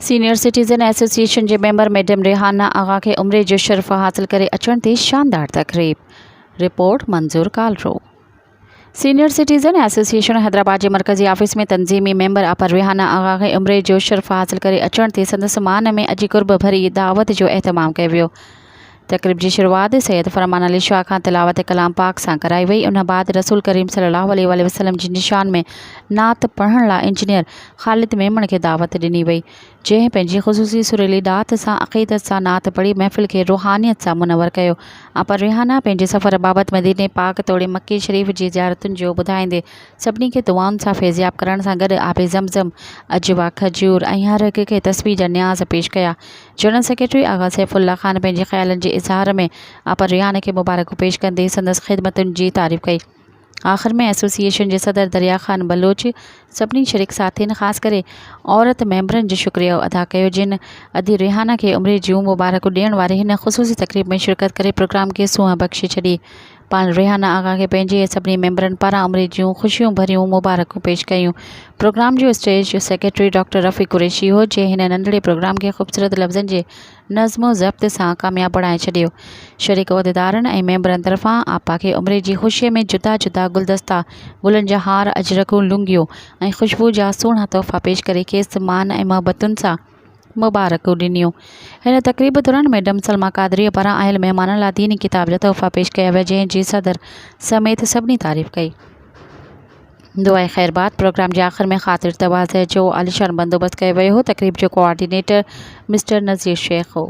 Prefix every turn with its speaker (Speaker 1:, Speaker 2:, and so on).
Speaker 1: Senior citizen association के member madam Rehana आगा के उम्रे जो शर्फ हासिल करे अचण ते शानदार तकरीब। रिपोर्ट मंजूर कालरो। सीनियर सिटीज़न एसोसिएशन हैदराबाद के मरकज़ी ऑफिस में तंजीमी मेंबर अपर रेहाना आगा के उम्रे जो शर्फ हासिल करे अचण ते संदसि मान में अॼु कुर्ब भरी दावत जो एहतमाम कयो वियो। तकरीब की शुरुआत सैयद फरमान अली शाह खां तिलावत कलाम पाक सां कराई वई। उन बाद रसूल करीम सल्लल्लाहु अलैहि वसल्लम जी निशान में नात पढ़ण लाइ इंजीनियर ख़ालिद मेमण के दावत ॾिनी वई, जंहिं पंहिंजी ख़ुसूसी सुरीली दात सां अक़ीदत सां नात पढ़ी महफ़िल के रूहानियत सां मुनवर कयो। अपर रेहाना पंहिंजे सफ़र बाबति मदीने पाक तोड़े मक्की शरीफ़ जी ज़ियारतुनि जो ॿुधाईंदे सभिनी खे दुआउनि सां फैज़याब करण सां गॾु आबे ज़मज़म, अजवा, खजूर ऐं हर हिक खे तस्बीह जा न्याज़ पेश कया। जनरल सेक्रेटरी आगा सैफुल्ला ख़ान पंहिंजे ख़्यालनि जे इज़हार में अपर रेहाना के मुबारकूं पेश कंदे संदसि ख़िदमतुनि जी तारीफ़ कई। आख़िर में एसोसिएशन के सदर दरिया खान बलोच सभिनी शरीक साथियुनि ख़ासि करे औरत मेंबरनि जो शुक्रिया अदा कयो, जिन अदी रेहाना के उम्र जूं मुबारकूं ॾियण वारे हिन ख़ुसूसी तकरीब में शिरकत करे प्रोग्राम के सूंह बख़्शे छॾी। पाण रेहाना आगा के पंहिंजे सभिनी मेंबरनि पारां उम्र जूं ख़ुशियूं भरियूं मुबारकूं पेश कयूं। प्रोग्राम जो stage secretary doctor Rafi Qureshi हो, जंहिं हिन नंढड़े प्रोग्राम के ख़ूबसूरत लफ़्ज़नि जे नज़्मो ज़ब्त सां कामयाब बणाए छॾियो। शरीक उहिदेदारनि ऐं मेंबरनि तरफ़ां आपा खे उम्र जी ख़ुशीअ में जुदा जुदा गुलदस्ता, गुलनि जा हार, अजरकूं, लुंगियूं ऐं ख़ुशबू जा सुहिणा तोहफ़ा पेश करे खेसि मान ऐं मोहबतुनि सां मुबारकूं ॾिनियूं। हिन तकरीब दौरान मैडम सलमा कादरी पारां आयल महिमाननि लाइ दीनी किताब जा तोहफ़ा पेश कया विया, जंहिं जी सदर समेत सभिनी तारीफ़ कई। दुआए ख़ैरबाद प्रोग्राम के आख़िर में ख़ातिर तवाज़ुह जो आलिशान बंदोबस्त कयो वियो हो। तकरीब जो कोऑर्डिनेटर मिस्टर नज़ीर शेख हो।